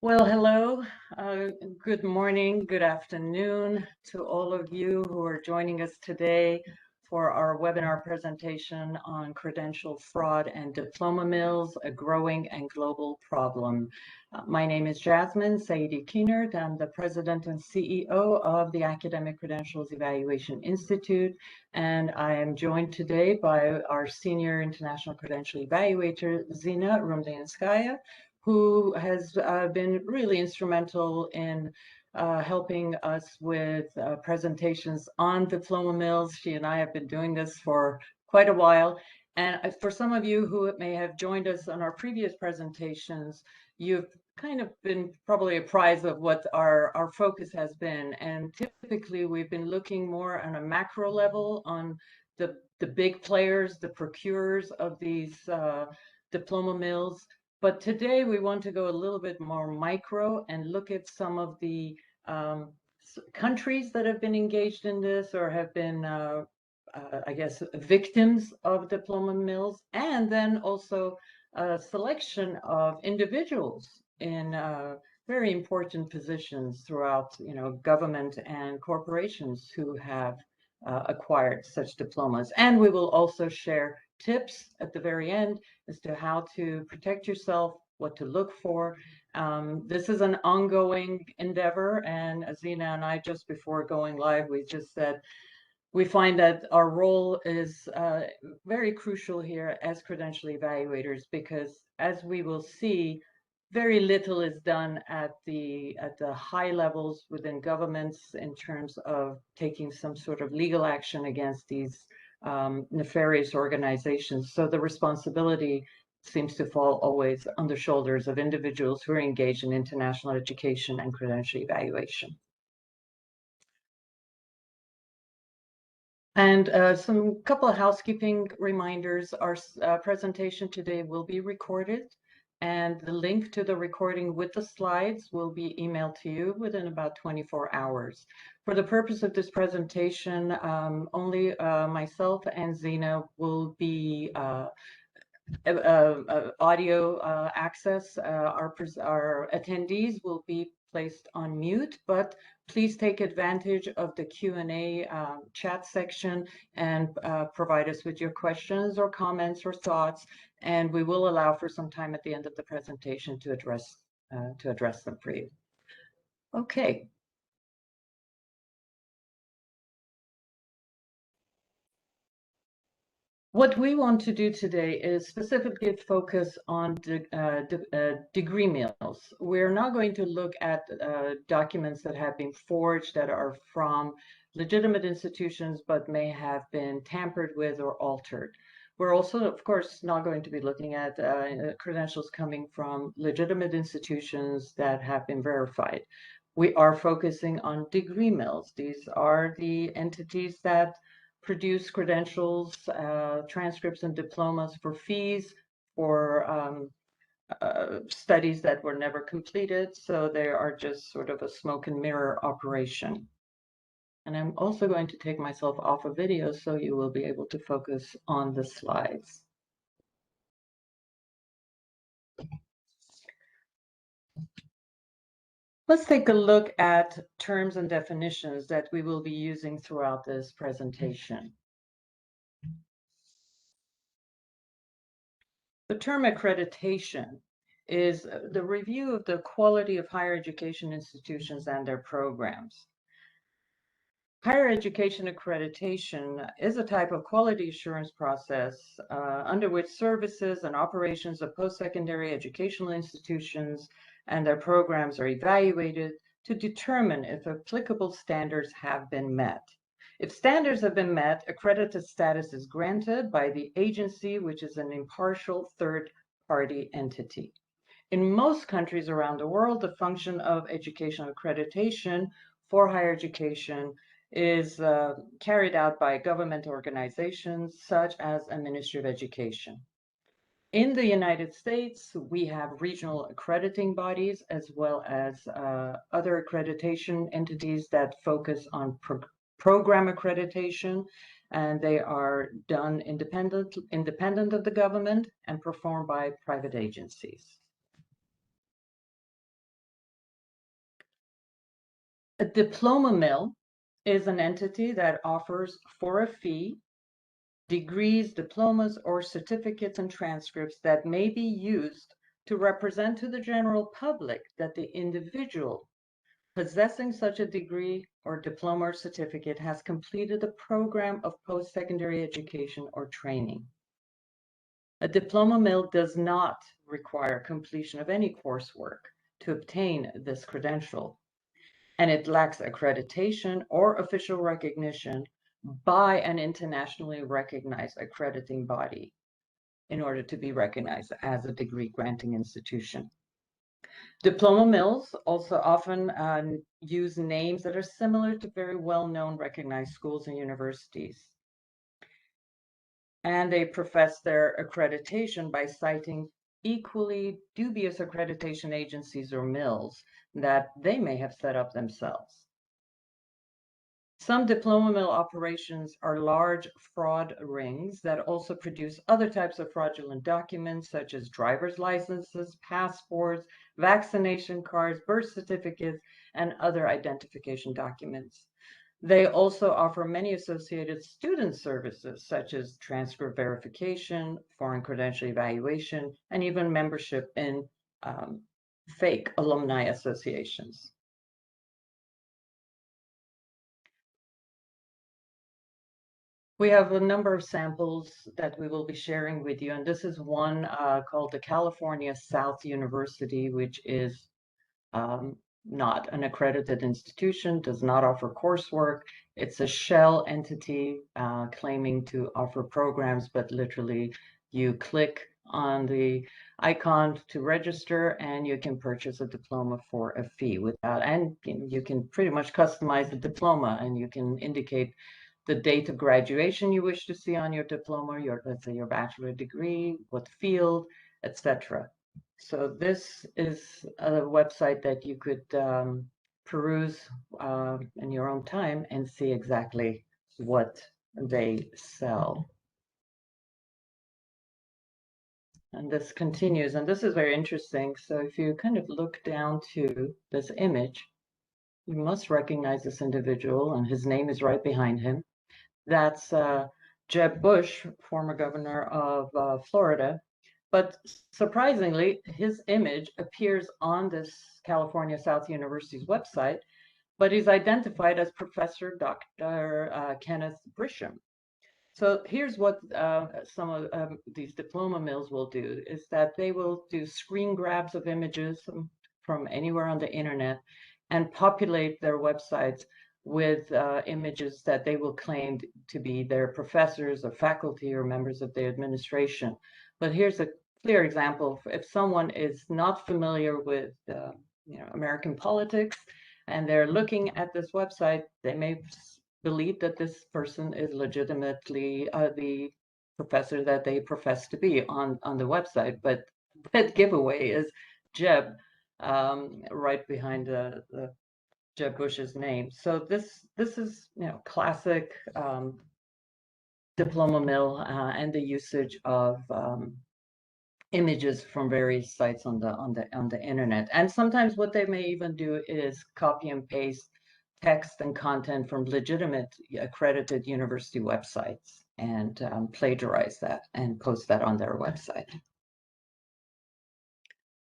Well, hello, good morning, good afternoon to all of you who are joining us today for our webinar presentation on credential fraud and diploma mills, a growing and global problem. My name is Jasmin Saidi-Kuehnert. I'm the president and CEO of the Academic Credentials Evaluation Institute, and I am joined today by our senior international credential evaluator, Zina Rumleanscaia, who has been really instrumental in helping us with presentations on diploma mills. She and I have been doing this for quite a while. And for some of you who may have joined us on our previous presentations, you've kind of been probably apprised of what our focus has been. And typically we've been looking more on a macro level on the big players, the procurers of these diploma mills. But today we want to go a little bit more micro and look at some of the countries that have been engaged in this or have been, I guess, victims of diploma mills, and then also a selection of individuals in very important positions throughout, government and corporations who have acquired such diplomas. And we will also share tips at the very end as to how to protect yourself, what to look for. This is an ongoing endeavor, and Zina and I, just before going live, we just said we find that our role is very crucial here as credential evaluators, because as we will see, very little is done at the high levels within governments in terms of taking some sort of legal action against these nefarious organizations. So the responsibility seems to fall always on the shoulders of individuals who are engaged in international education and credential evaluation. And some couple of housekeeping reminders. Our presentation today will be recorded, and the link to the recording with the slides will be emailed to you within about 24 hours. For the purpose of this presentation, only myself and Zina will be audio access. Our attendees will be placed on mute, but please take advantage of the Q&A chat section and provide us with your questions or comments or thoughts, and we will allow for some time at the end of the presentation to address them for you. Okay. What we want to do today is specifically focus on degree mills. We're not going to look at documents that have been forged that are from legitimate institutions but may have been tampered with or altered. We're also, of course, not going to be looking at credentials coming from legitimate institutions that have been verified. We are focusing on degree mills. These are the entities that produce credentials, transcripts, and diplomas for fees for studies that were never completed. So they are just sort of a smoke and mirror operation. And I'm also going to take myself off of video so you will be able to focus on the slides. Let's take a look at terms and definitions that we will be using throughout this presentation. The term accreditation is the review of the quality of higher education institutions and their programs. Higher education accreditation is a type of quality assurance process under which services and operations of post-secondary educational institutions and their programs are evaluated to determine if applicable standards have been met. If standards have been met, accredited status is granted by the agency, which is an impartial third-party entity. In most countries around the world, the function of educational accreditation for higher education is carried out by government organizations such as a Ministry of Education. In the United States, we have regional accrediting bodies as well as other accreditation entities that focus on program accreditation, and they are done independent of the government and performed by private agencies. A diploma mill is an entity that offers for a fee degrees, diplomas, or certificates and transcripts that may be used to represent to the general public that the individual possessing such a degree or diploma or certificate has completed a program of post-secondary education or training. A diploma mill does not require completion of any coursework to obtain this credential, and it lacks accreditation or official recognition by an internationally recognized accrediting body in order to be recognized as a degree granting institution. Diploma mills also often use names that are similar to very well-known recognized schools and universities. And they profess their accreditation by citing equally dubious accreditation agencies or mills that they may have set up themselves. Some diploma mill operations are large fraud rings that also produce other types of fraudulent documents, such as driver's licenses, passports, vaccination cards, birth certificates, and other identification documents. They also offer many associated student services, such as transcript verification, foreign credential evaluation, and even membership in fake alumni associations. We have a number of samples that we will be sharing with you, and this is one called the California South University, which is not an accredited institution, does not offer coursework. It's a shell entity claiming to offer programs, but literally you click on the icon to register and you can purchase a diploma for a fee without, and you can pretty much customize the diploma, and you can indicate the date of graduation you wish to see on your diploma, let's say your bachelor degree, what field, etc. So this is a website that you could peruse in your own time and see exactly what they sell. And this continues, and this is very interesting. So if you kind of look down to this image, you must recognize this individual, and his name is right behind him. That's Jeb Bush, former governor of Florida. But surprisingly, his image appears on this California South University's website, but he's identified as Professor Dr. Kenneth Grisham. So here's what some of these diploma mills will do, is that they will do screen grabs of images from anywhere on the internet and populate their websites with images that they will claim to be their professors or faculty or members of the administration. But here's a clear example. If someone is not familiar with American politics and they're looking at this website, they may believe that this person is legitimately the professor that they profess to be on the website. But that giveaway is Jeb right behind the Jeb Bush's name. So this is classic diploma mill and the usage of images from various sites on the internet. And sometimes what they may even do is copy and paste text and content from legitimate accredited university websites and plagiarize that and post that on their website.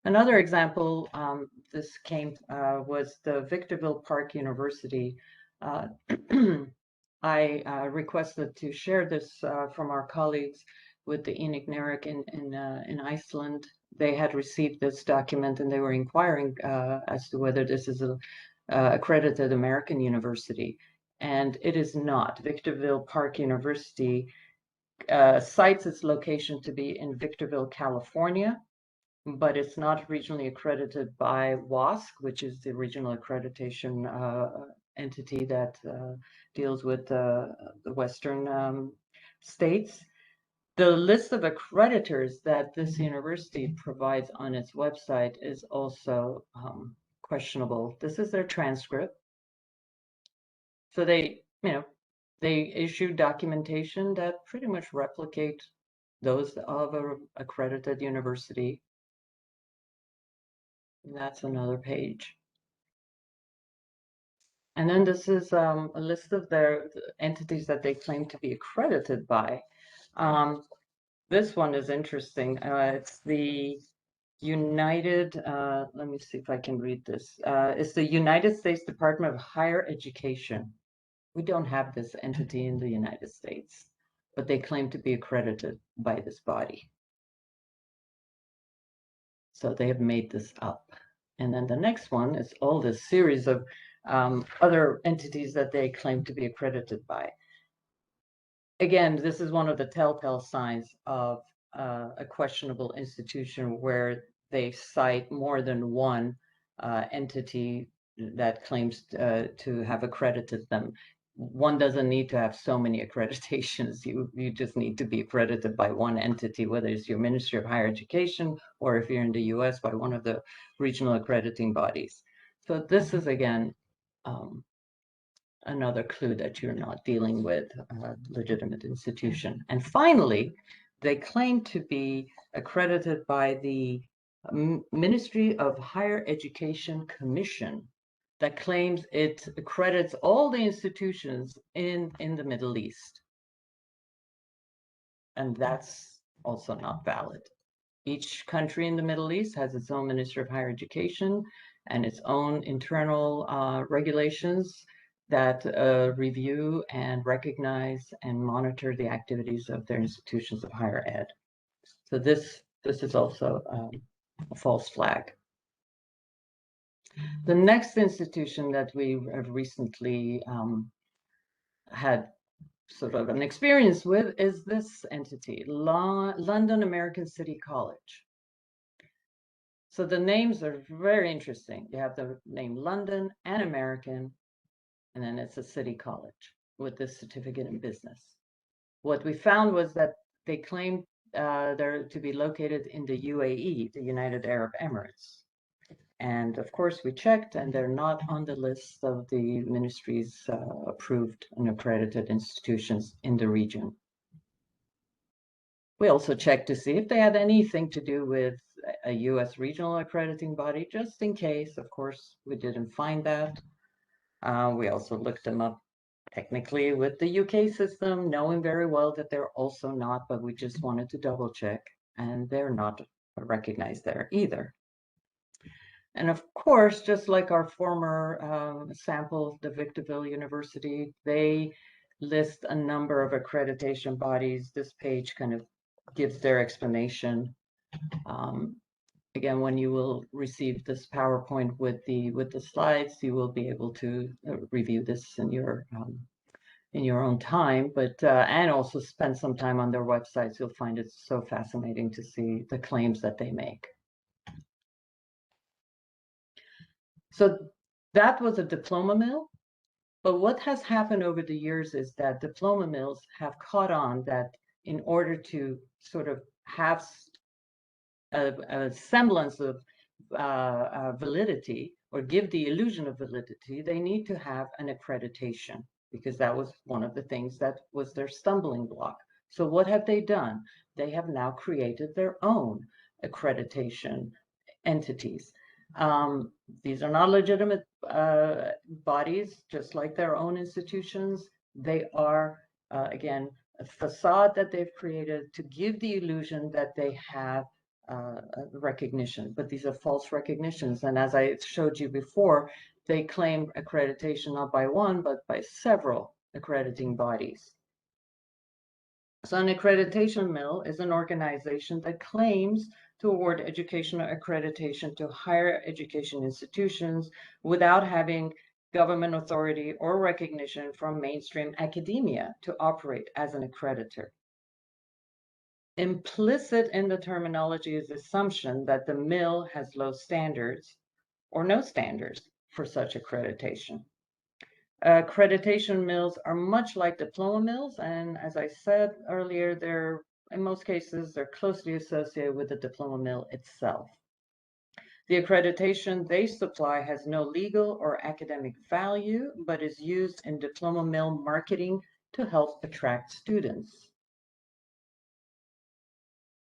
Another example, this was the Victorville Park University. I requested to share this from our colleagues with the ACEI in Iceland. They had received this document and they were inquiring as to whether this is a accredited American university, and it is not. Victorville Park University cites its location to be in Victorville, California, but it's not regionally accredited by WASC, which is the regional accreditation entity that deals with the Western states. The list of accreditors that this university provides on its website is also questionable. This is their transcript. So they issue documentation that pretty much replicate those of an accredited university. And that's another page. And then this is a list of their entities that they claim to be accredited by. This one is interesting. It's the United, let me see if I can read this. It's the United States Department of Higher Education. We don't have this entity in the United States, but they claim to be accredited by this body. So they have made this up. And then the next one is all this series of other entities that they claim to be accredited by. Again, this is one of the telltale signs of a questionable institution where they cite more than one entity that claims to have accredited them. One doesn't need to have so many accreditations. You just need to be accredited by one entity, whether it's your Ministry of Higher Education or if you're in the US by one of the regional accrediting bodies. So this is, again, another clue that you're not dealing with a legitimate institution. And finally, they claim to be accredited by the Ministry of Higher Education Commission that claims it accredits all the institutions in the Middle East. And that's also not valid. Each country in the Middle East has its own Ministry of Higher Education and its own internal regulations that review and recognize and monitor the activities of their institutions of higher ed. So this is also a false flag. The next institution that we have recently had sort of an experience with is this entity, London American City College. So the names are very interesting. You have the name London and American, and then it's a city college with this certificate in business. What we found was that they claimed they're to be located in the UAE, the United Arab Emirates. And of course, we checked, and they're not on the list of the ministry's approved and accredited institutions in the region. We also checked to see if they had anything to do with a US regional accrediting body, just in case. Of course, we didn't find that. We also looked them up technically with the UK system, knowing very well that they're also not, but we just wanted to double check, and they're not recognized there either. And of course, just like our former sample, the Victorville University, they list a number of accreditation bodies. This page kind of gives their explanation. Again, when you will receive this PowerPoint with the slides, you will be able to review this in your own time, but and also spend some time on their websites. You'll find it so fascinating to see the claims that they make. So that was a diploma mill. But what has happened over the years is that diploma mills have caught on that in order to sort of have a semblance of validity or give the illusion of validity, they need to have an accreditation, because that was one of the things that was their stumbling block. So what have they done? They have now created their own accreditation entities. These are not legitimate bodies, just like their own institutions. They are, again, a facade that they've created to give the illusion that they have recognition, but these are false recognitions. And as I showed you before, they claim accreditation not by one, but by several accrediting bodies. So an accreditation mill is an organization that claims to award educational accreditation to higher education institutions without having government authority or recognition from mainstream academia to operate as an accreditor. Implicit in the terminology is the assumption that the mill has low standards or no standards for such accreditation. Accreditation mills are much like diploma mills, and as I said earlier, in most cases, they're closely associated with the diploma mill itself. The accreditation they supply has no legal or academic value, but is used in diploma mill marketing to help attract students.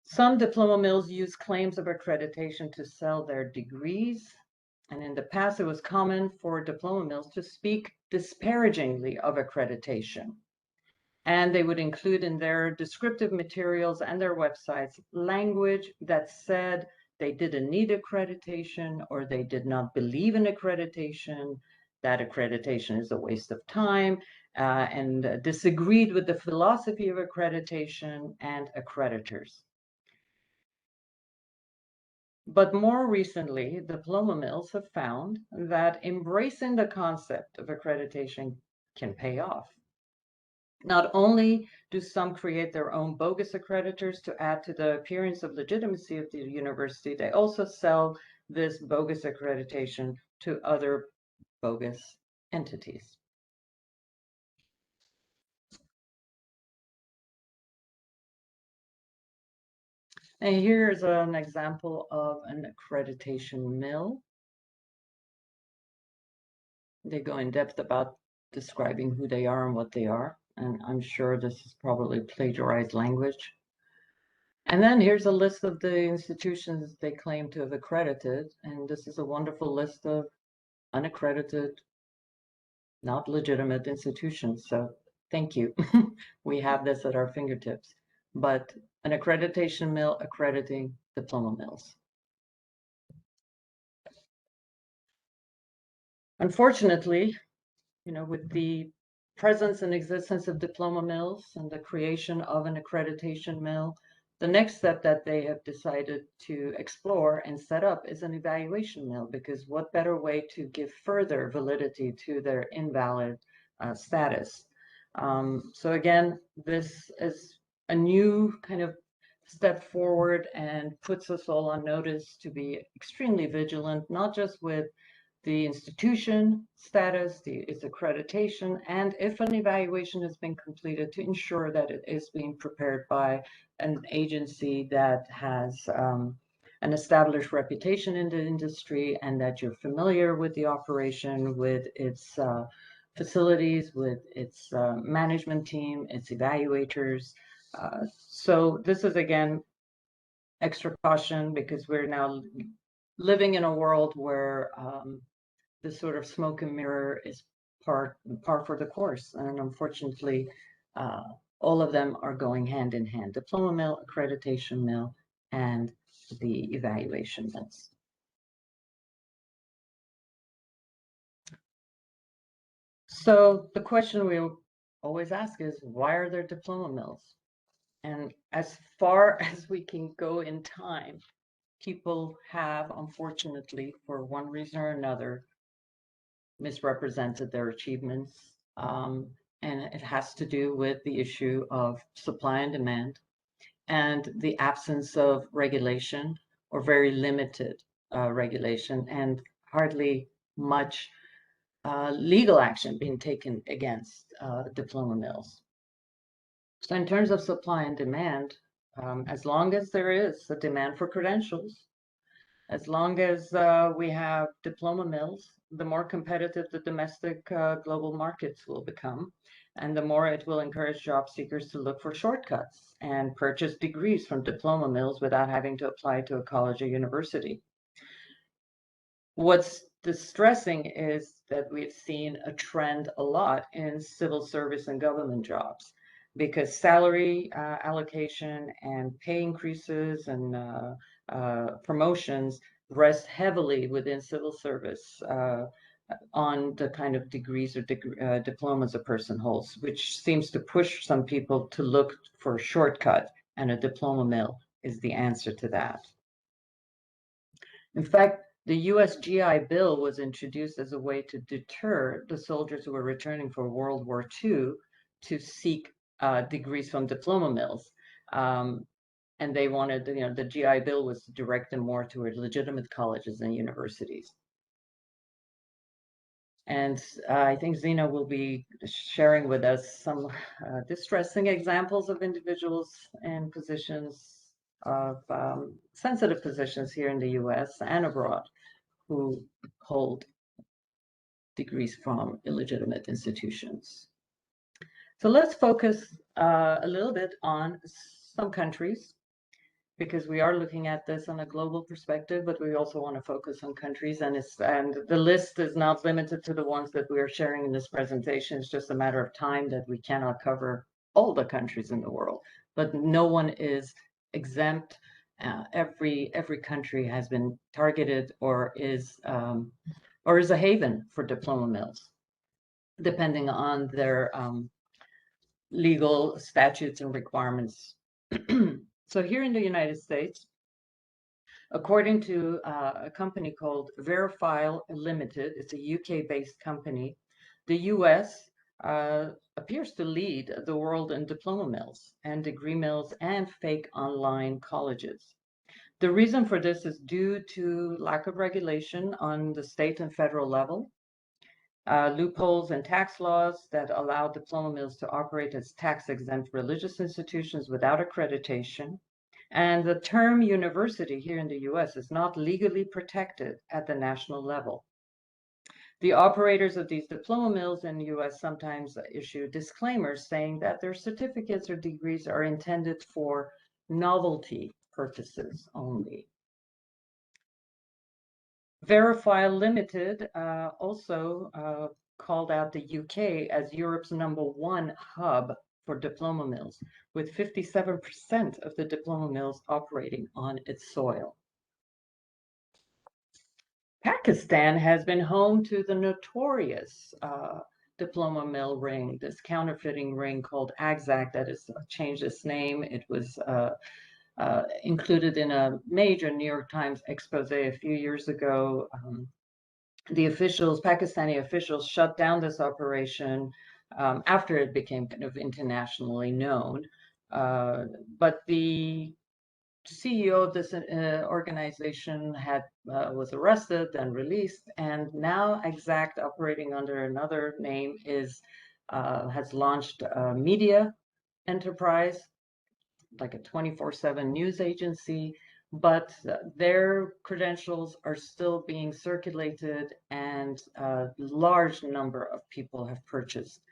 Some diploma mills use claims of accreditation to sell their degrees. And in the past, it was common for diploma mills to speak disparagingly of accreditation. And they would include in their descriptive materials and their websites language that said they didn't need accreditation or they did not believe in accreditation, that accreditation is a waste of time, and disagreed with the philosophy of accreditation and accreditors. But more recently, diploma mills have found that embracing the concept of accreditation can pay off. Not only do some create their own bogus accreditors to add to the appearance of legitimacy of the university, they also sell this bogus accreditation to other bogus entities. And here's an example of an accreditation mill. They go in depth about describing who they are and what they are. And I'm sure this is probably plagiarized language. And then here's a list of the institutions they claim to have accredited. And this is a wonderful list of unaccredited, not legitimate institutions. So thank you. We have this at our fingertips. But an accreditation mill accrediting diploma mills. Unfortunately, with the presence and existence of diploma mills and the creation of an accreditation mill, the next step that they have decided to explore and set up is an evaluation mill, because what better way to give further validity to their invalid status? So again, this is a new kind of step forward and puts us all on notice to be extremely vigilant, not just with the institution status, its accreditation, and if an evaluation has been completed, to ensure that it is being prepared by an agency that has an established reputation in the industry, and that you're familiar with the operation, with its facilities, with its management team, its evaluators. So this is, again, extra caution, because we're now living in a world where this sort of smoke and mirror is par for the course. And unfortunately, all of them are going hand in hand: diploma mill, accreditation mill, and the evaluation mills. So the question we always ask is, why are there diploma mills? And as far as we can go in time, people have, unfortunately, for one reason or another, misrepresented their achievements. And it has to do with the issue of supply and demand and the absence of regulation, or very limited regulation, and hardly much legal action being taken against diploma mills. So in terms of supply and demand, as long as there is a demand for credentials, as long as we have diploma mills, the more competitive the domestic global markets will become, and the more it will encourage job seekers to look for shortcuts and purchase degrees from diploma mills without having to apply to a college or university. What's distressing is that we've seen a trend a lot in civil service and government jobs, because salary allocation and pay increases and promotions rest heavily within civil service on the kind of degrees or diplomas a person holds, which seems to push some people to look for a shortcut, and a diploma mill is the answer to that. In fact, the US GI Bill was introduced as a way to deter the soldiers who were returning from World War II to seek degrees from diploma mills. And they wanted, the GI Bill was to direct them more toward legitimate colleges and universities. And I think Zina will be sharing with us some distressing examples of individuals in positions of sensitive positions here in the US and abroad, who hold degrees from illegitimate institutions. So let's focus a little bit on some countries. because we are looking at this on a global perspective, but we also want to focus on countries, and the list is not limited to the ones that we are sharing in this presentation. It's just a matter of time that we cannot cover all the countries in the world, but no one is exempt. Every country has been targeted or is a haven for diploma mills, depending on their legal statutes and requirements. So here in the United States, according to a company called Verifile Limited, it's a UK-based company, the US appears to lead the world in diploma mills and degree mills and fake online colleges. The reason for this is due to lack of regulation on the state and federal level, loopholes in tax laws that allow diploma mills to operate as tax-exempt religious institutions without accreditation. And the term university here in the US is not legally protected at the national level. The operators of these diploma mills in the US sometimes issue disclaimers saying that their certificates or degrees are intended for novelty purposes only. Verifile Limited also called out the UK as Europe's #1 hub for diploma mills, with 57% of the diploma mills operating on its soil. Pakistan has been home to the notorious diploma mill ring, this counterfeiting ring called ACEI that has changed its name. It was included in a major New York Times expose a few years ago. The Pakistani officials shut down this operation after it became kind of internationally known. But the CEO of this organization was arrested and released, and now Exact, operating under another name, has launched a media enterprise, like a 24/7 news agency, but their credentials are still being circulated, and a large number of people have purchased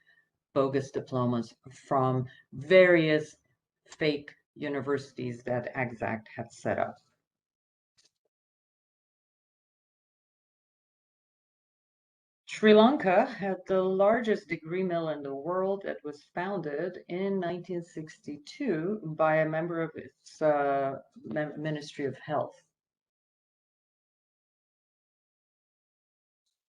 bogus diplomas from various fake universities that Exact had set up. Sri Lanka had the largest degree mill in the world that was founded in 1962 by a member of its Ministry of Health.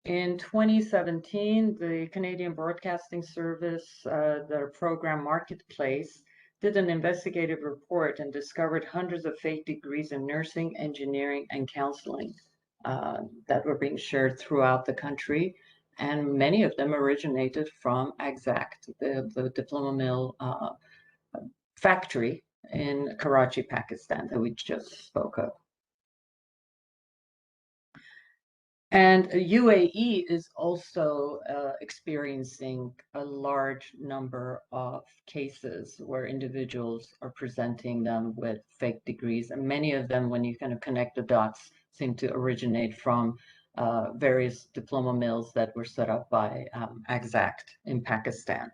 In 2017, the Canadian Broadcasting Service, their program Marketplace, did an investigative report and discovered hundreds of fake degrees in nursing, engineering, and counseling that were being shared throughout the country. And many of them originated from Exact, the diploma mill factory in Karachi, Pakistan, that we just spoke of. And UAE is also experiencing a large number of cases where individuals are presenting them with fake degrees. And many of them, when you kind of connect the dots, seem to originate from various diploma mills that were set up by Exact in Pakistan.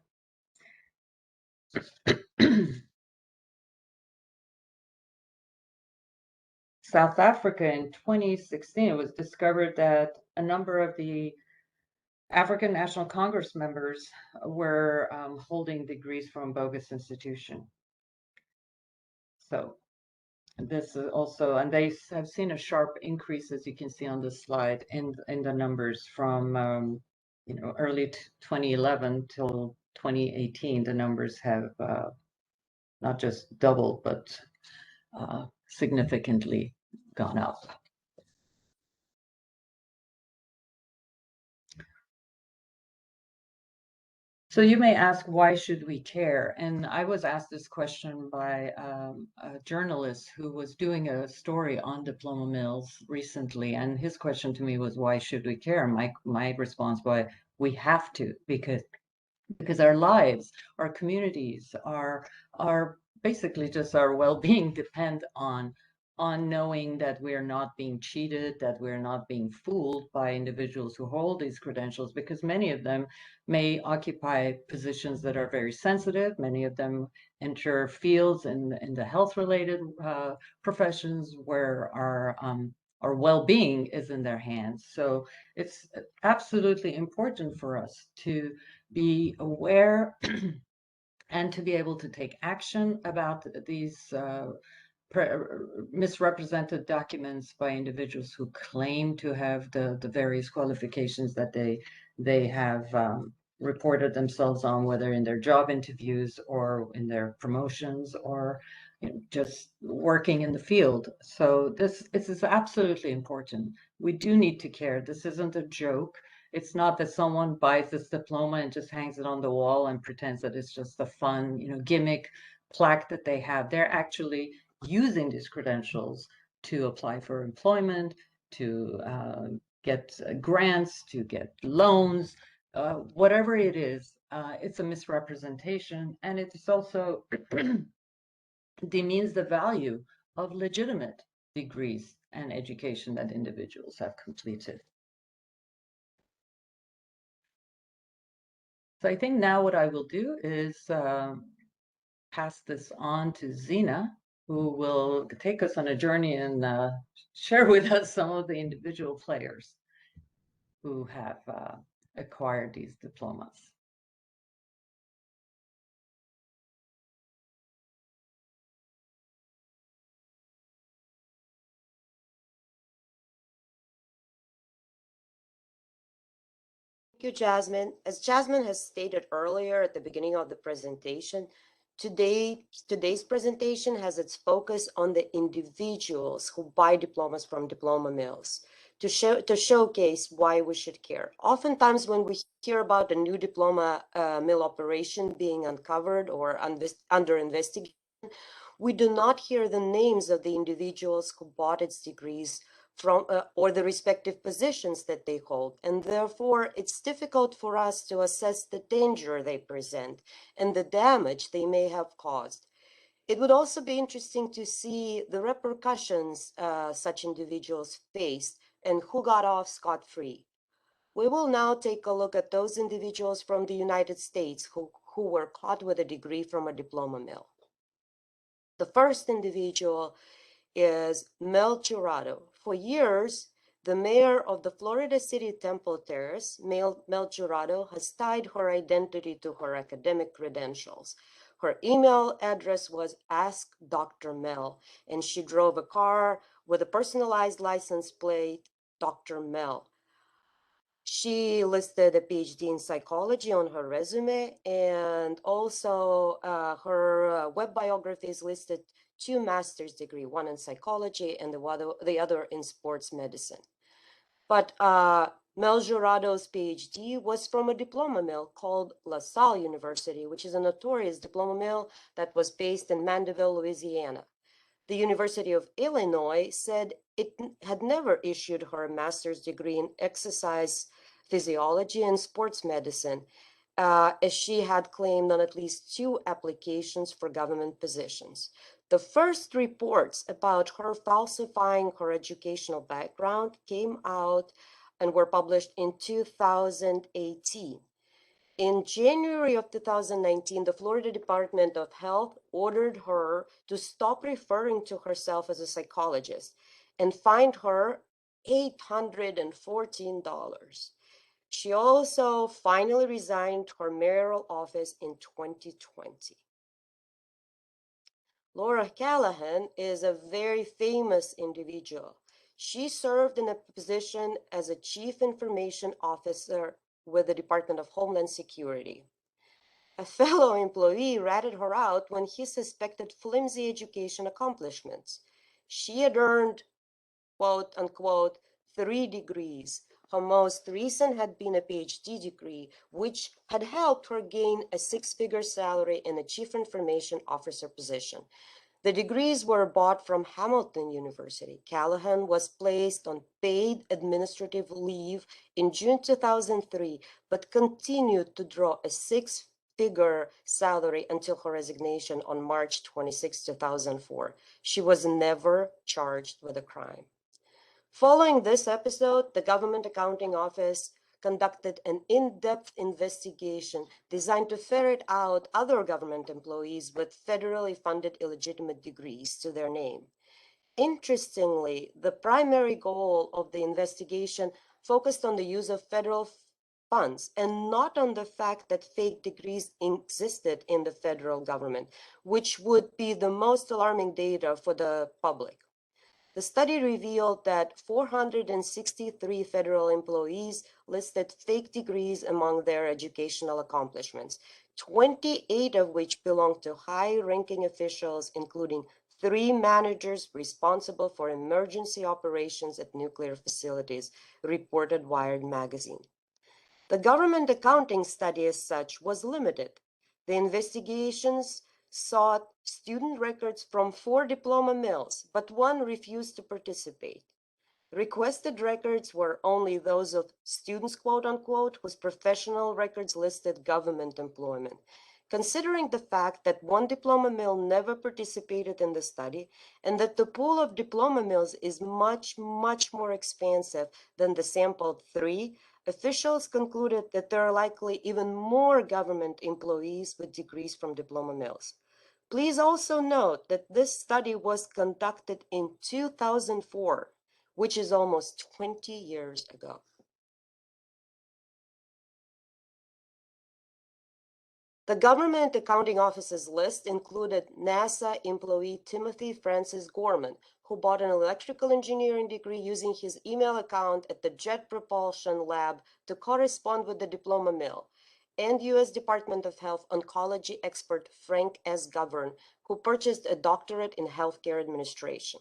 South Africa in 2016, it was discovered that a number of the African National Congress members were holding degrees from bogus institution. So this is also, and they have seen a sharp increase, as you can see on this slide, in the numbers from early 2011 till 2018. The numbers have not just doubled, but significantly gone up. So you may ask, why should we care? And I was asked this question by a journalist who was doing a story on diploma mills recently, and his question to me was, why should we care? My response was, we have to, because our lives, our communities, our basically just our well-being depend on on knowing that we're not being cheated, that we're not being fooled by individuals who hold these credentials, because many of them may occupy positions that are very sensitive. Many of them enter fields in the health-related professions where our well-being is in their hands. So it's absolutely important for us to be aware and to be able to take action about these misrepresented documents by individuals who claim to have the various qualifications that they have reported themselves on, whether in their job interviews or in their promotions or just working in the field. So this is absolutely important. We do need to care. This isn't a joke. It's not that someone buys this diploma and just hangs it on the wall and pretends that it's just a fun, gimmick plaque that they have. They're actually using these credentials to apply for employment, to get grants, to get loans, whatever it is. It's a misrepresentation, and it's also demeans the value of legitimate degrees and education that individuals have completed. So I think now what I will do is pass this on to Zina, who will take us on a journey and share with us some of the individual players who have acquired these diplomas. Thank you, Jasmin. As Jasmin has stated earlier at the beginning of the presentation, today's presentation has its focus on the individuals who buy diplomas from diploma mills to showcase why we should care. Oftentimes when we hear about a new diploma mill operation being uncovered or under investigation, we do not hear the names of the individuals who bought its degrees from or the respective positions that they hold, and therefore it's difficult for us to assess the danger they present and the damage they may have caused. It would also be interesting to see the repercussions such individuals faced and who got off scot-free. We will now take a look at those individuals from the United States who were caught with a degree from a diploma mill. The first individual is Mel Jurado. For years, the mayor of the Florida City Temple Terrace, Mel Jurado, has tied her identity to her academic credentials. Her email address was Ask Dr. Mel, and she drove a car with a personalized license plate, Dr. Mel. She listed a PhD in psychology on her resume, and also her web biography is listed 2 master's degree, one in psychology and the other in sports medicine. But Mel Jurado's PhD was from a diploma mill called La Salle University, which is a notorious diploma mill that was based in Mandeville, Louisiana. The University of Illinois said it had never issued her a master's degree in exercise physiology and sports medicine, as she had claimed on at least 2 applications for government positions. The first reports about her falsifying her educational background came out and were published in 2018. In January of 2019, the Florida Department of Health ordered her to stop referring to herself as a psychologist and fined her $814. She also finally resigned her mayoral office in 2020. Laura Callahan is a very famous individual. She served in a position as a chief information officer with the Department of Homeland Security. A fellow employee ratted her out when he suspected flimsy education accomplishments. She had earned, quote unquote, 3 degrees. Her most recent had been a PhD degree, which had helped her gain a 6-figure salary in a chief information officer position. The degrees were bought from Hamilton University. Callahan was placed on paid administrative leave in June 2003, but continued to draw a six-figure salary until her resignation on March 26, 2004. She was never charged with a crime. Following this episode, the Government Accounting Office conducted an in-depth investigation designed to ferret out other government employees with federally funded illegitimate degrees to their name. Interestingly, the primary goal of the investigation focused on the use of federal funds and not on the fact that fake degrees existed in the federal government, which would be the most alarming data for the public. The study revealed that 463 federal employees listed fake degrees among their educational accomplishments, 28 of which belonged to high-ranking officials, including 3 managers responsible for emergency operations at nuclear facilities, reported Wired magazine. The government accounting study as such was limited. The investigations sought student records from 4 diploma mills, but 1 refused to participate. Requested records were only those of students, quote unquote, whose professional records listed government employment. Considering the fact that 1 diploma mill never participated in the study and that the pool of diploma mills is much more expansive than the sampled 3, officials concluded that there are likely even more government employees with degrees from diploma mills. Please also note that this study was conducted in 2004, which is almost 20 years ago. The Government Accounting Office's list included NASA employee Timothy Francis Gorman, who bought an electrical engineering degree using his email account at the Jet Propulsion Lab to correspond with the diploma mill, and U.S. Department of Health oncology expert Frank S. Govern, who purchased a doctorate in healthcare administration.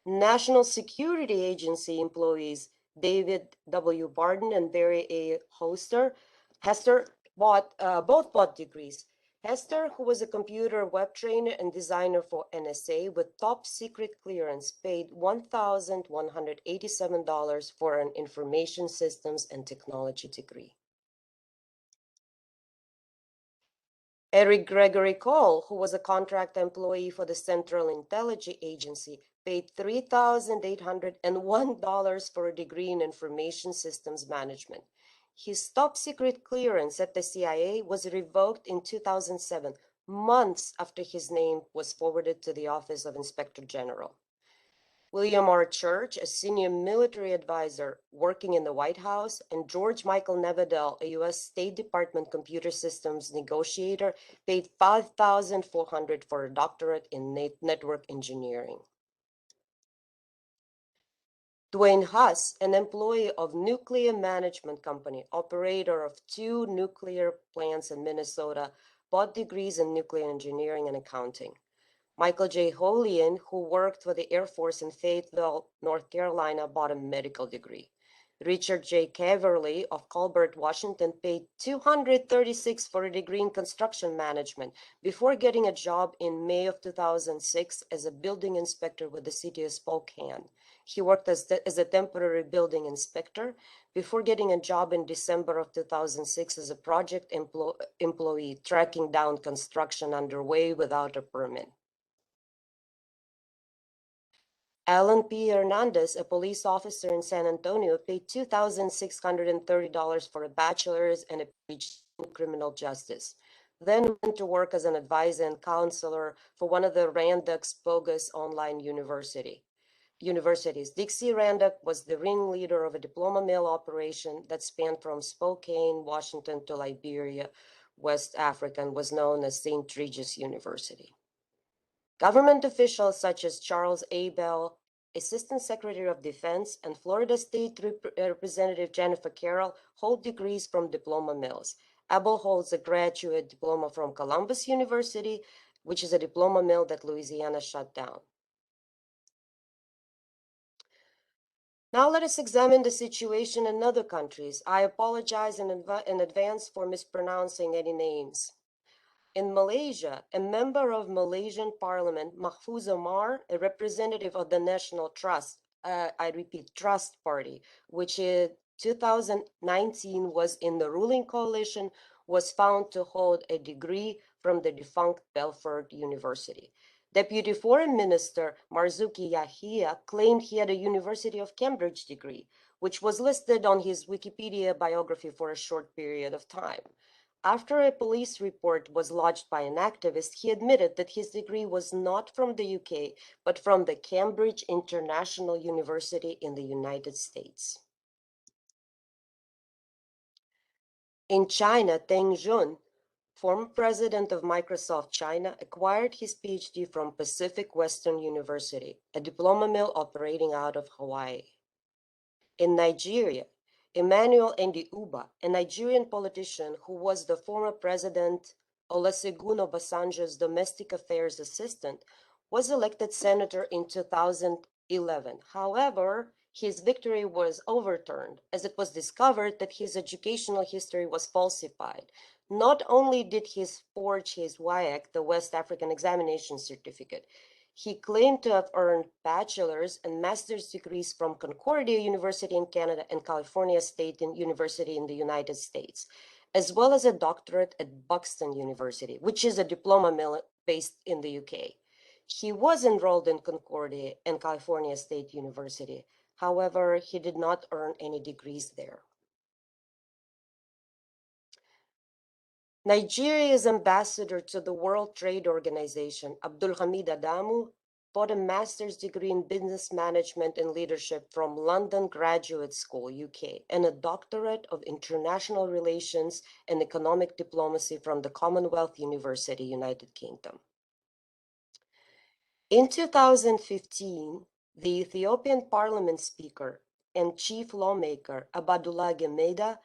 National Security Agency employees David W. Barden and Barry A. Hester both bought degrees. Hester, who was a computer web trainer and designer for NSA with top secret clearance, paid $1,187 for an information systems and technology degree. Eric Gregory Cole, who was a contract employee for the Central Intelligence Agency, paid $3,801 for a degree in information systems management. His top secret clearance at the CIA was revoked in 2007, months after his name was forwarded to the Office of Inspector General. William R. Church, a senior military advisor working in the White House, and George Michael Nevadel, a U.S. State Department computer systems negotiator, paid $5,400 for a doctorate in network engineering. Dwayne Huss, an employee of Nuclear Management Company, operator of 2 nuclear plants in Minnesota, bought degrees in nuclear engineering and accounting. Michael J. Holian, who worked for the Air Force in Fayetteville, North Carolina, bought a medical degree. Richard J. Caverly of Colbert, Washington, paid $236 for a degree in construction management before getting a job in May of 2006 as a building inspector with the city of Spokane. He worked as a temporary building inspector before getting a job in December of 2006 as a project employee tracking down construction underway without a permit. Alan P. Hernandez, a police officer in San Antonio, paid $2,630 for a bachelor's and a PhD in criminal justice. Then went to work as an advisor and counselor for one of the Randuck's bogus online universities. Dixie Randuck was the ringleader of a diploma mill operation that spanned from Spokane, Washington to Liberia, West Africa, and was known as St. Regis University. Government officials such as Charles A. Bell, Assistant Secretary of Defense, and Florida State Representative Jennifer Carroll hold degrees from diploma mills. Abel holds a graduate diploma from Columbus University, which is a diploma mill that Louisiana shut down. Now let us examine the situation in other countries. I apologize in advance for mispronouncing any names. In Malaysia, a member of Malaysian Parliament, Mahfuz Omar, a representative of the National Trust, Trust Party, which in 2019 was in the ruling coalition, was found to hold a degree from the defunct Belfort University. Deputy Foreign Minister Marzuki Yahia claimed he had a University of Cambridge degree, which was listed on his Wikipedia biography for a short period of time. After a police report was lodged by an activist, he admitted that his degree was not from the UK, but from the Cambridge International University in the United States. In China, Deng Jun, former president of Microsoft China, acquired his PhD from Pacific Western University, a diploma mill operating out of Hawaii. In Nigeria, Emmanuel Ndi Uba, a Nigerian politician who was the former president Olusegun Obasanjo's domestic affairs assistant, was elected senator in 2011. However, his victory was overturned as it was discovered that his educational history was falsified. Not only did he forge his WAEC, the West African Examination Certificate, he claimed to have earned bachelor's and master's degrees from Concordia University in Canada and California State University in the United States, as well as a doctorate at Buxton University, which is a diploma mill based in the UK. He was enrolled in Concordia and California State University. However, he did not earn any degrees there. Nigeria's ambassador to the World Trade Organization, Abdulhamid Adamu, bought a master's degree in business management and leadership from London Graduate School, UK, and a doctorate of international relations and economic diplomacy from the Commonwealth University, United Kingdom. In 2015, the Ethiopian parliament speaker and chief lawmaker, Abadullah Gemeda,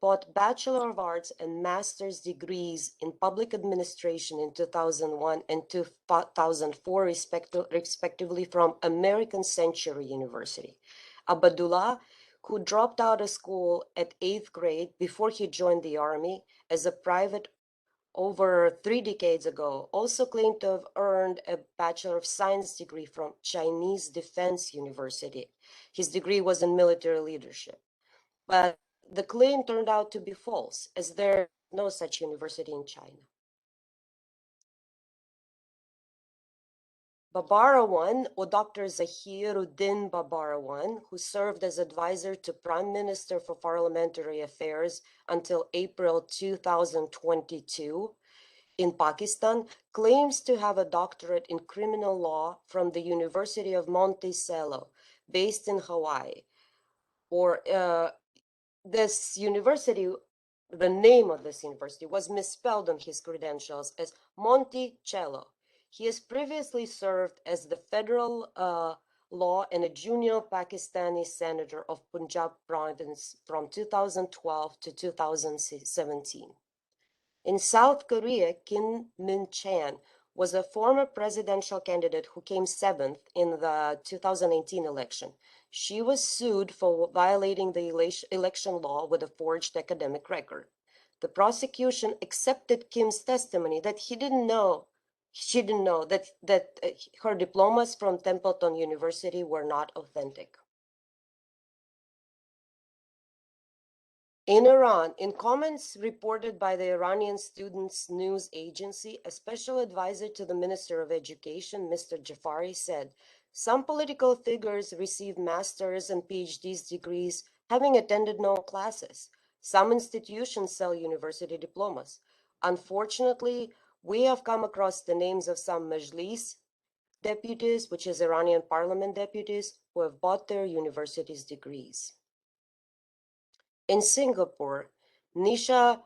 bought Bachelor of Arts and Master's degrees in Public Administration in 2001 and 2004, respectively, from American Century University. Abadullah, who dropped out of school at 8th grade before he joined the army as a private over 3 decades ago, also claimed to have earned a Bachelor of Science degree from Chinese Defense University. His degree was in military leadership. But the claim turned out to be false, as there is no such university in China. Babarawan, or Dr. Zahiruddin Babarawan, who served as advisor to Prime Minister for Parliamentary Affairs until April 2022 in Pakistan, claims to have a doctorate in criminal law from the University of Monticello, based in Hawaii, or this university, the name of this university was misspelled on his credentials as Monticello. He has previously served as the federal law and a junior Pakistani senator of Punjab province from 2012 to 2017. In South Korea, Kim Min-chan was a former presidential candidate who came 7th in the 2018 election. She was sued for violating the election law with a forged academic record. The prosecution accepted Kim's testimony that she didn't know that her diplomas from Templeton University were not authentic. In Iran, in comments reported by the Iranian Students News Agency, a special advisor to the Minister of Education, Mr. Jafari, said, some political figures receive master's and PhD degrees having attended no classes. Some institutions sell university diplomas. Unfortunately, we have come across the names of some Majlis deputies, which is Iranian parliament deputies, who have bought their university's degrees. In Singapore, Nisha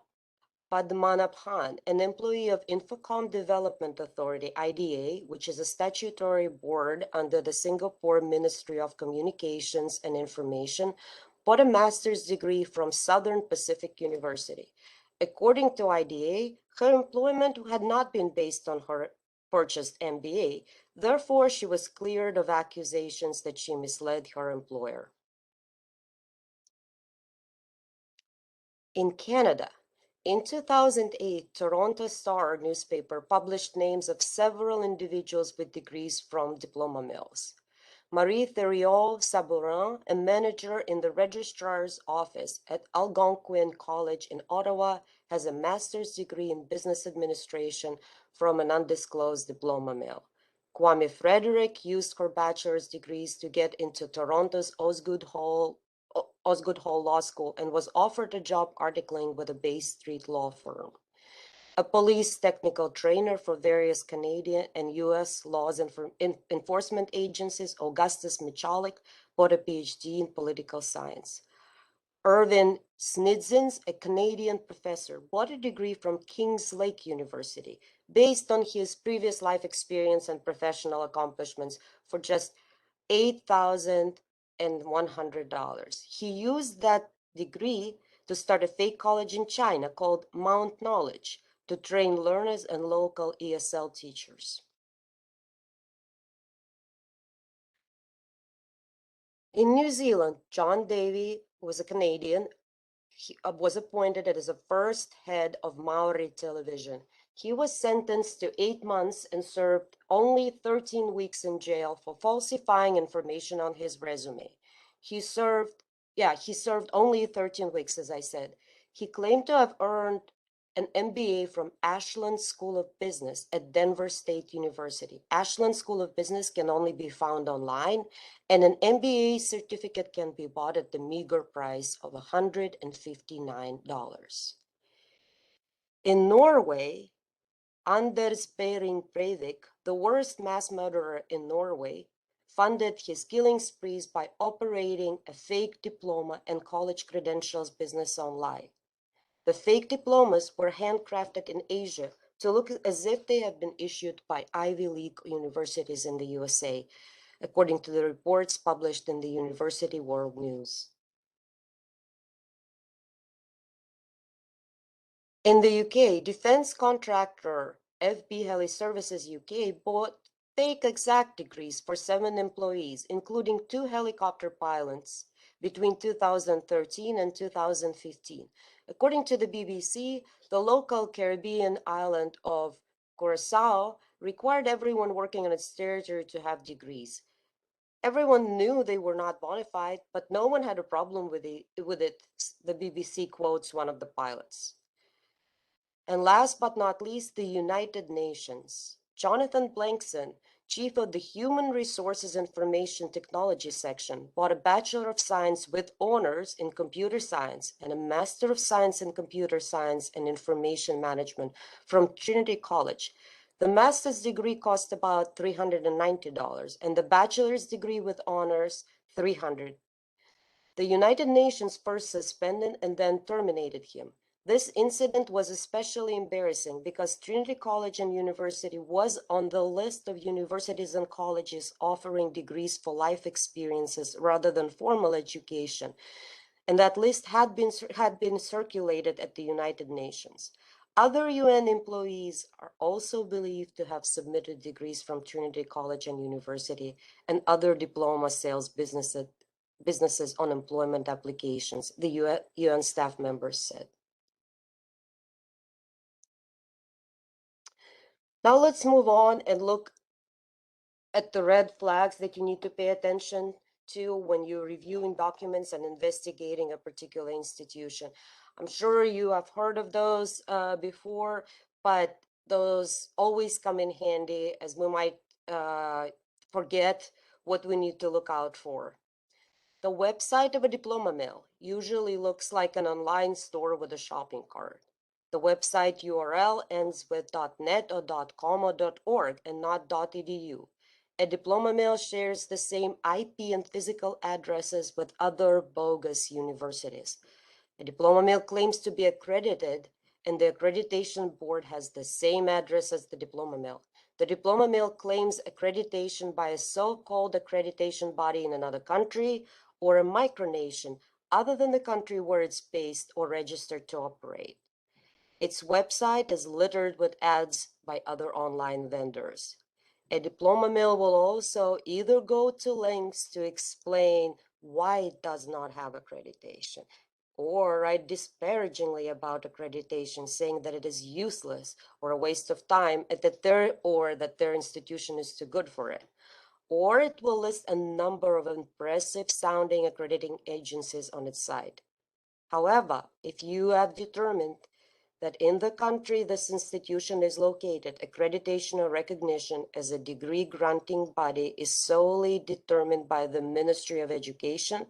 Padmanabhan, an employee of Infocom Development Authority, IDA, which is a statutory board under the Singapore Ministry of Communications and Information, bought a master's degree from Southern Pacific University. According to IDA, her employment had not been based on her purchased MBA. Therefore, she was cleared of accusations that she misled her employer. In Canada, in 2008, Toronto Star newspaper published names of several individuals with degrees from diploma mills. Marie Thériault Sabourin, a manager in the registrar's office at Algonquin College in Ottawa, has a master's degree in business administration from an undisclosed diploma mill. Kwame Frederick used her bachelor's degrees to get into Toronto's Osgoode Hall Law School and was offered a job articling with a Bay Street law firm. A police technical trainer for various Canadian and U.S. laws enforcement agencies, Augustus Michalik, bought a PhD in political science. Irvin Snidzins, a Canadian professor, bought a degree from Kings Lake University based on his previous life experience and professional accomplishments for just $8,100. He used that degree to start a fake college in China called Mount Knowledge to train learners and local ESL teachers. In New Zealand, John Davey was a Canadian. He was appointed as the first head of Maori television. He was sentenced to 8 months and served only 13 weeks in jail for falsifying information on his resume. He served only 13 weeks, as I said. He claimed to have earned an MBA from Ashland School of Business at Denver State University. Ashland School of Business can only be found online, and an MBA certificate can be bought at the meager price of $159. In Norway, Anders Behring Breivik, the worst mass murderer in Norway, funded his killing sprees by operating a fake diploma and college credentials business online. The fake diplomas were handcrafted in Asia to look as if they had been issued by Ivy League universities in the USA, according to the reports published in the University World News. In the UK, defense contractor FB Heli Services UK bought fake exact degrees for 7 employees, including 2 helicopter pilots, between 2013 and 2015. According to the BBC, the local Caribbean island of Curacao required everyone working on its territory to have degrees. Everyone knew they were not bona fide, but no one had a problem with it, the BBC quotes one of the pilots. And last but not least, the United Nations. Jonathan Blankson, chief of the Human Resources Information Technology section, bought a Bachelor of Science with honors in computer science and a Master of Science in computer science and information management from Trinity College. The master's degree cost about $390 and the bachelor's degree with honors $300. The United Nations first suspended and then terminated him. This incident was especially embarrassing because Trinity College and University was on the list of universities and colleges offering degrees for life experiences rather than formal education, and that list had been circulated at the United Nations. Other UN employees are also believed to have submitted degrees from Trinity College and University and other diploma sales businesses on employment applications, the UN staff members said. Now let's move on and look at the red flags that you need to pay attention to when you're reviewing documents and investigating a particular institution. I'm sure you have heard of those before, but those always come in handy as we might forget what we need to look out for. The website of a diploma mill usually looks like an online store with a shopping cart. The website URL ends with .net or .com or .org and not .edu. A diploma mill shares the same IP and physical addresses with other bogus universities. A diploma mill claims to be accredited, and the accreditation board has the same address as the diploma mill. The diploma mill claims accreditation by a so-called accreditation body in another country or a micronation other than the country where it's based or registered to operate. Its website is littered with ads by other online vendors. A diploma mill will also either go to lengths to explain why it does not have accreditation, or write disparagingly about accreditation, saying that it is useless or a waste of time, and that their institution is too good for it. Or it will list a number of impressive sounding accrediting agencies on its site. However, if you have determined that in the country this institution is located, accreditation or recognition as a degree granting body is solely determined by the Ministry of Education.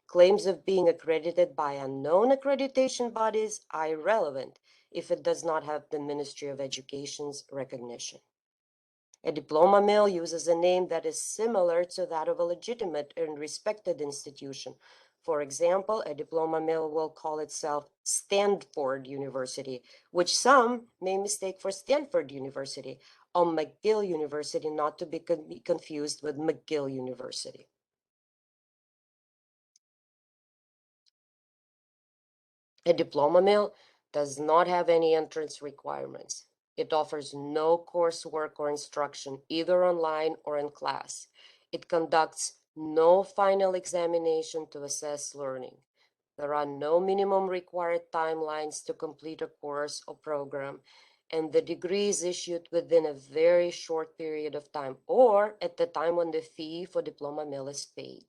Claims of being accredited by unknown accreditation bodies are irrelevant if it does not have the Ministry of Education's recognition. A diploma mill uses a name that is similar to that of a legitimate and respected institution. For example, a diploma mill will call itself Stanford University, which some may mistake for Stanford University, or McGill University, not to be confused with McGill University. A diploma mill does not have any entrance requirements. It offers no coursework or instruction, either online or in class. It conducts no final examination to assess learning. There are no minimum required timelines to complete a course or program, and the degree is issued within a very short period of time, or at the time when the fee for diploma mill is paid.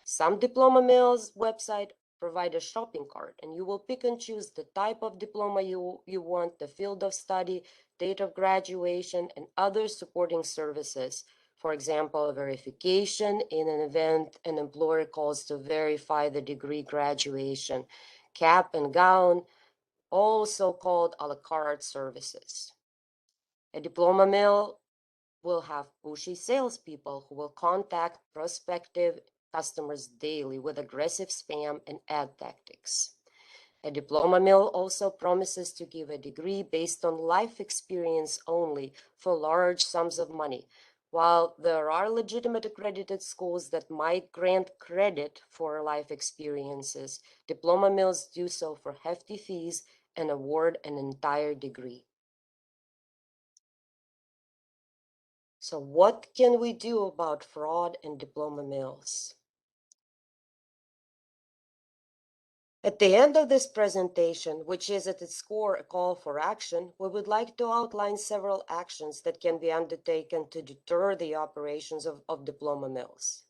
Some diploma mills website provide a shopping cart, and you will pick and choose the type of diploma you want, the field of study, date of graduation, and other supporting services. For example, a verification in an event an employer calls to verify the degree graduation, cap and gown, also called a la carte services. A diploma mill will have pushy salespeople who will contact prospective customers daily with aggressive spam and ad tactics. A diploma mill also promises to give a degree based on life experience only for large sums of money. While there are legitimate accredited schools that might grant credit for life experiences, diploma mills do so for hefty fees and award an entire degree. So what can we do about fraud and diploma mills? At the end of this presentation, which is at its core a call for action, we would like to outline several actions that can be undertaken to deter the operations of diploma mills.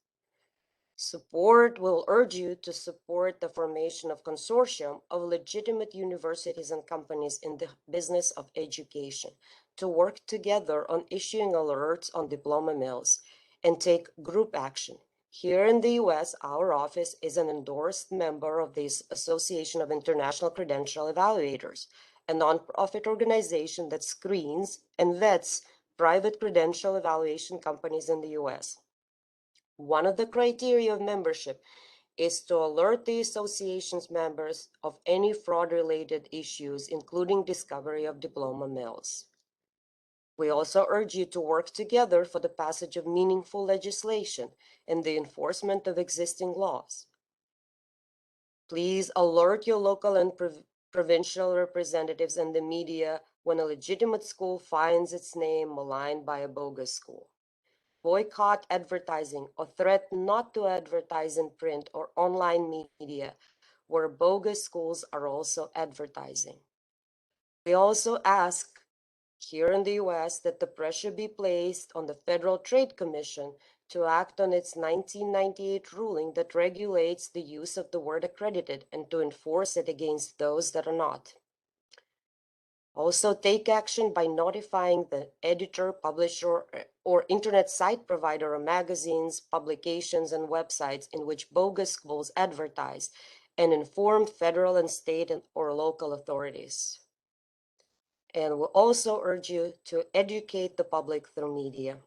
We'll urge you to support the formation of consortium of legitimate universities and companies in the business of education to work together on issuing alerts on diploma mills and take group action. Here in the US, our office is an endorsed member of the Association of International Credential Evaluators, a nonprofit organization that screens and vets private credential evaluation companies in the US. One of the criteria of membership is to alert the association's members of any fraud-related issues, including discovery of diploma mills. We also urge you to work together for the passage of meaningful legislation and the enforcement of existing laws. Please alert your local and provincial representatives and the media when a legitimate school finds its name maligned by a bogus school. Boycott advertising or threaten not to advertise in print or online media where bogus schools are also advertising. We also ask here in the US that the pressure be placed on the Federal Trade Commission to act on its 1998 ruling that regulates the use of the word accredited and to enforce it against those that are not. Also, take action by notifying the editor, publisher, or internet site provider of magazines, publications, and websites in which bogus schools advertise, and inform federal and state or local authorities. And we'll also urge you to educate the public through media.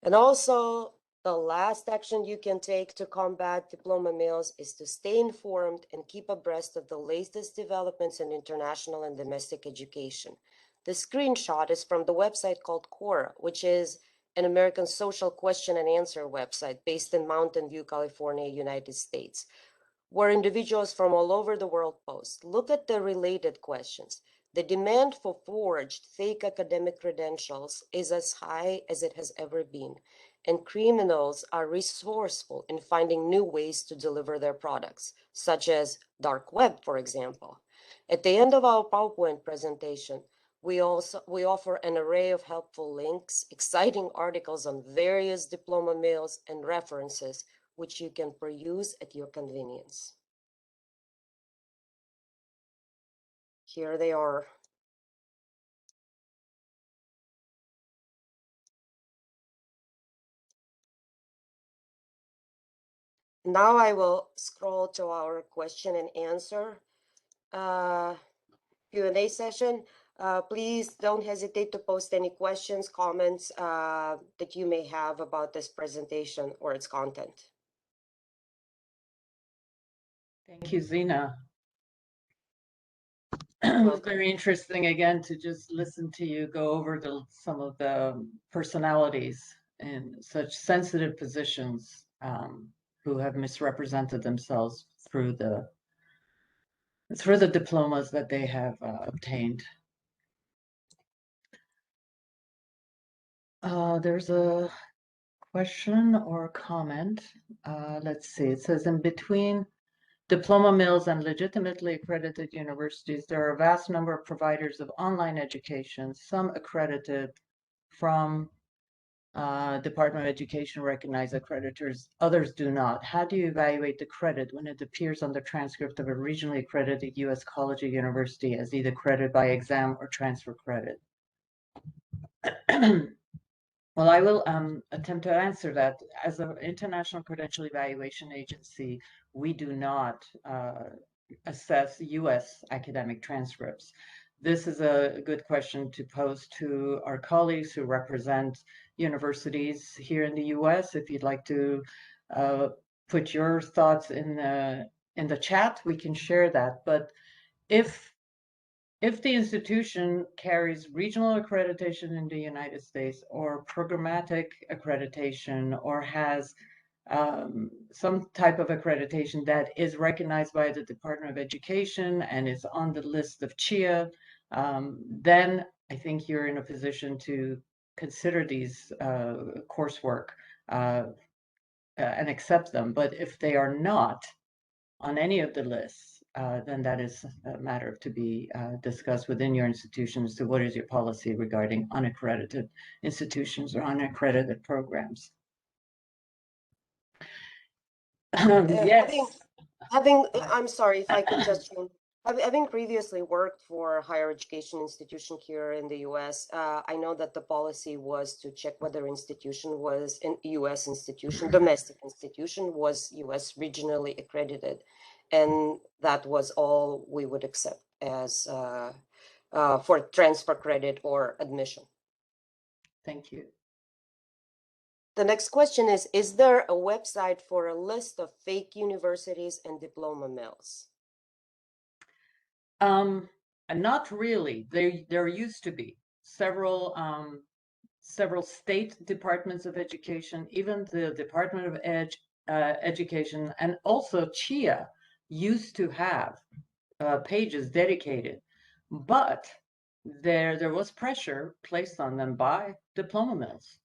And also, the last action you can take to combat diploma mills is to stay informed and keep abreast of the latest developments in international and domestic education. The screenshot is from the website called Quora, which is an American social question and answer website based in Mountain View, California, United States, where individuals from all over the world post. Look at the related questions. The demand for forged, fake academic credentials is as high as it has ever been, and criminals are resourceful in finding new ways to deliver their products, such as dark web, for example. At the end of our PowerPoint presentation, we offer an array of helpful links, exciting articles on various diploma mills, and references, which you can peruse at your convenience. Here they are. Now I will scroll to our question and answer Q&A session. Please don't hesitate to post any questions, comments that you may have about this presentation or its content. Thank you, Zina. It was very interesting again to just listen to you go over some of the personalities in such sensitive positions who have misrepresented themselves through the diplomas that they have obtained. There's a question or comment. Let's see. It says, in between diploma mills and legitimately accredited universities, there are a vast number of providers of online education, some accredited from Department of Education recognized accreditors, others do not. How do you evaluate the credit when it appears on the transcript of a regionally accredited U.S. college or university as either credit by exam or transfer credit? Well, I will attempt to answer that. As an international credential evaluation agency, we do not assess U.S. academic transcripts. This is a good question to pose to our colleagues who represent universities here in the U.S. If you'd like to put your thoughts in the chat, we can share that. But if the institution carries regional accreditation in the United States or programmatic accreditation or has some type of accreditation that is recognized by the Department of Education and is on the list of CHIA, then I think you're in a position to consider these coursework and accept them. But if they are not on any of the lists, then that is a matter to be discussed within your institution as to what is your policy regarding unaccredited institutions or unaccredited programs. Yes. I'm sorry if I could just, having previously worked for a higher education institution here in the US, I know that the policy was to check whether institution was an US institution, domestic institution was US regionally accredited. And that was all we would accept as for transfer credit or admission. Thank you. The next question is there a website for a list of fake universities and diploma mills? Not really. There used to be several state departments of education, even the Department of Education, and also CHIA used to have pages dedicated, but there was pressure placed on them by diploma mills.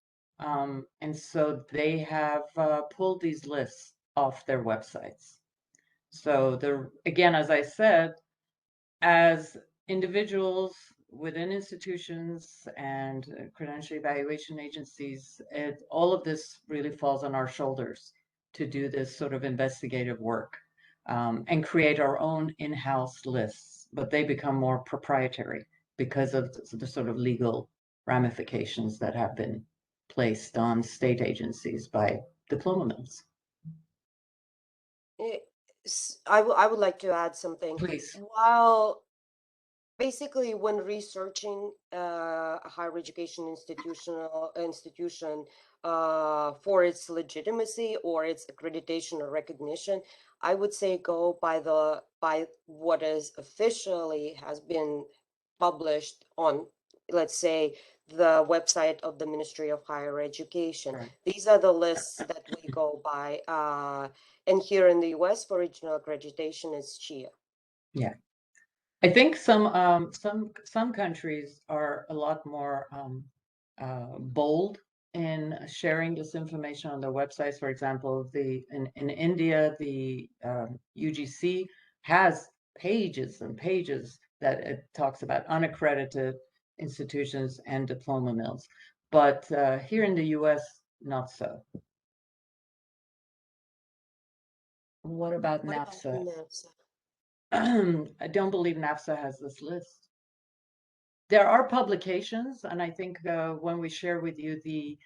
And so they have pulled these lists off their websites. So again, as I said, as individuals within institutions and credential evaluation agencies, all of this really falls on our shoulders to do this sort of investigative work and create our own in-house lists, but they become more proprietary because of the sort of legal ramifications that have been placed on state agencies by diploma mills. I would like to add something. Please. While basically when researching a higher education institution for its legitimacy or its accreditation or recognition, I would say go by what is officially has been published on, let's say, the website of the Ministry of Higher Education. Right. These are the lists that we go by. And here in the US for regional accreditation, it's CHIA. Yeah. I think some countries are a lot more bold in sharing this information on their websites. For example, in India, the UGC has pages and pages that it talks about unaccredited institutions and diploma mills. But here in the US, not so. What about NAFSA? I don't believe NAFSA has this list. There are publications, and I think when we share with you the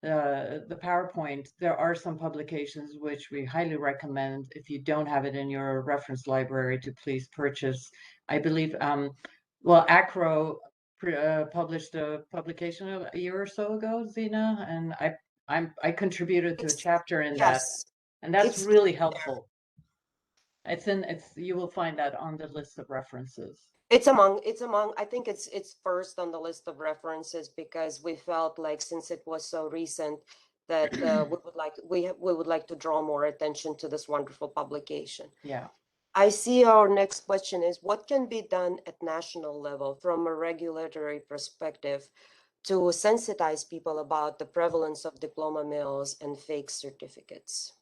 PowerPoint, there are some publications which we highly recommend if you don't have it in your reference library to please purchase. I believe, well, ACRO published a publication a year or so ago, Zina, and I contributed to a chapter in that, Yes, and that's it's really helpful. You will find that on the list of references. it's among I think it's first on the list of references because we felt like since it was so recent that we would like to draw more attention to this wonderful publication. Yeah. I see our next question is what can be done at national level from a regulatory perspective to sensitize people about the prevalence of diploma mills and fake certificates?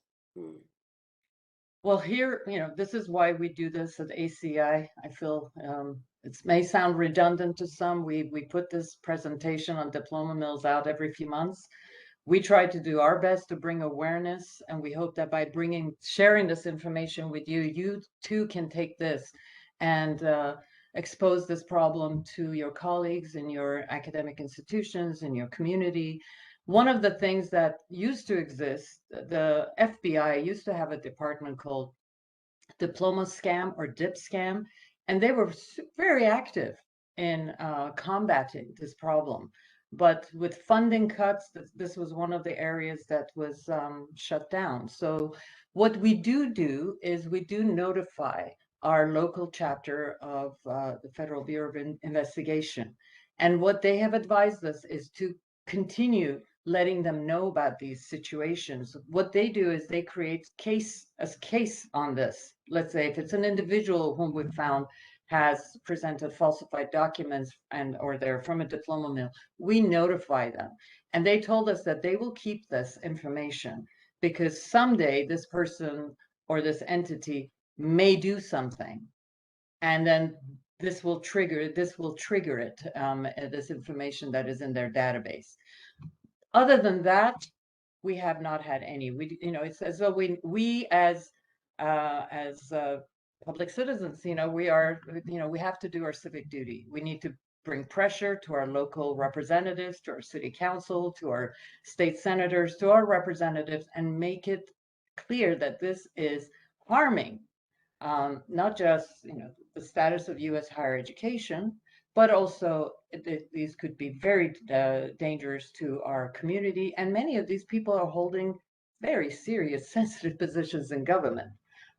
Well, here, this is why we do this at ACEI. I feel it may sound redundant to some. We put this presentation on diploma mills out every few months. We try to do our best to bring awareness, and we hope that by sharing this information with you, you too can take this and expose this problem to your colleagues in your academic institutions, in your community. One of the things that used to exist, the FBI used to have a department called Diploma Scam or DIP Scam, and they were very active in combating this problem. But with funding cuts, this was one of the areas that was shut down. So what we do is we do notify our local chapter of the Federal Bureau of Investigation. And what they have advised us is to continue letting them know about these situations. What they do is they create a case on this. Let's say if it's an individual whom we've found has presented falsified documents or they're from a diploma mill, we notify them. And they told us that they will keep this information because someday this person or this entity may do something. And then this will trigger it, this information that is in their database. Other than that, we have not had any. It's as though we as public citizens, we have to do our civic duty. We need to bring pressure to our local representatives, to our city council, to our state senators, to our representatives, and make it clear that this is harming not just the status of U.S. higher education, but also these could be very dangerous to our community. And many of these people are holding very serious, sensitive positions in government.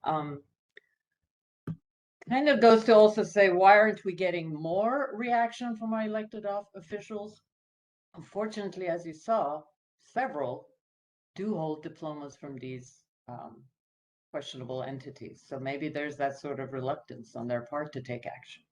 Kind of goes to also say, why aren't we getting more reaction from our elected officials? Unfortunately, as you saw, several do hold diplomas from these questionable entities. So maybe there's that sort of reluctance on their part to take action.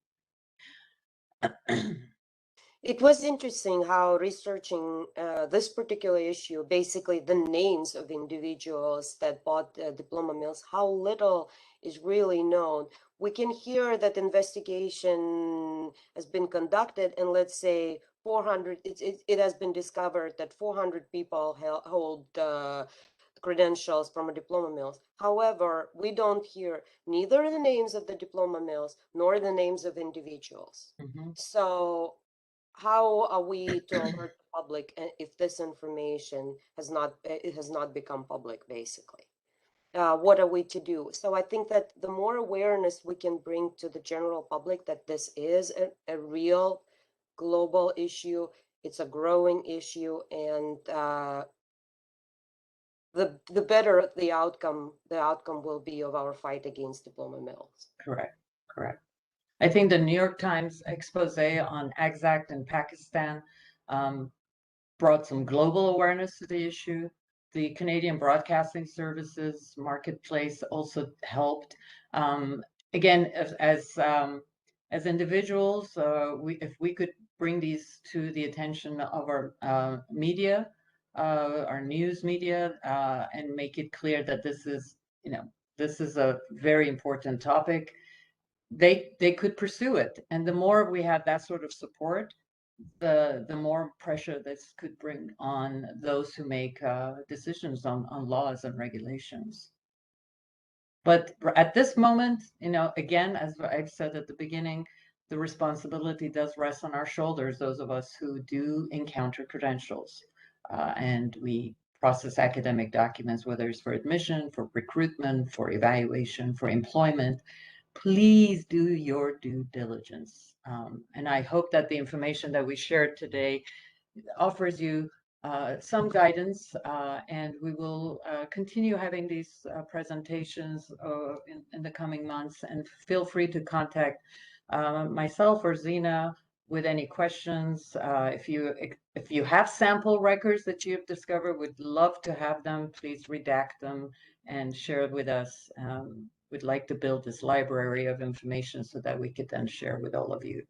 It was interesting how researching this particular issue, basically the names of individuals that bought diploma mills, how little is really known. We can hear that investigation has been conducted, and let's say 400, it has been discovered that 400 people hold credentials from a diploma mills. However, we don't hear neither the names of the diploma mills nor the names of individuals. So how are we to alert the public if this information has not become public, basically? What are we to do? So I think that the more awareness we can bring to the general public that this is a real global issue, it's a growing issue, and the better the outcome will be of our fight against diploma mills. Correct. I think the New York Times expose on Exact in Pakistan brought some global awareness to the issue. The Canadian Broadcasting Services Marketplace also helped. Again, as individuals, if we could bring these to the attention of our media, our news media, and make it clear that this is a very important topic, they could pursue it. And the more we have that sort of support, the more pressure this could bring on those who make decisions on laws and regulations. But at this moment, again, as I've said at the beginning, the responsibility does rest on our shoulders, those of us who do encounter credentials. And we process academic documents, whether it's for admission, for recruitment, for evaluation, for employment. Please do your due diligence. And I hope that the information that we shared today offers you some guidance, and we will continue having these presentations in the coming months. And feel free to contact myself or Zina with any questions. If you have sample records that you have discovered, we'd love to have them. Please redact them and share it with us. We'd like to build this library of information so that we could then share with all of you.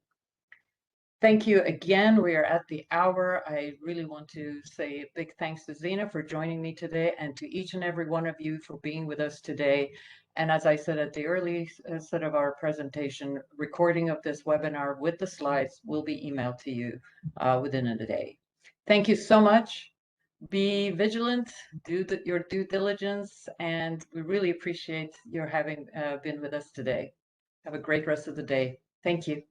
Thank you again. We are at the hour. I really want to say a big thanks to Zina for joining me today, and to each and every one of you for being with us today. And as I said at the early set of our presentation, recording of this webinar with the slides will be emailed to you within a day. Thank you so much. Be vigilant, do your due diligence, and we really appreciate your having been with us today. Have a great rest of the day. Thank you.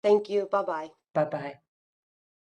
Thank you. Bye-bye. Bye-bye.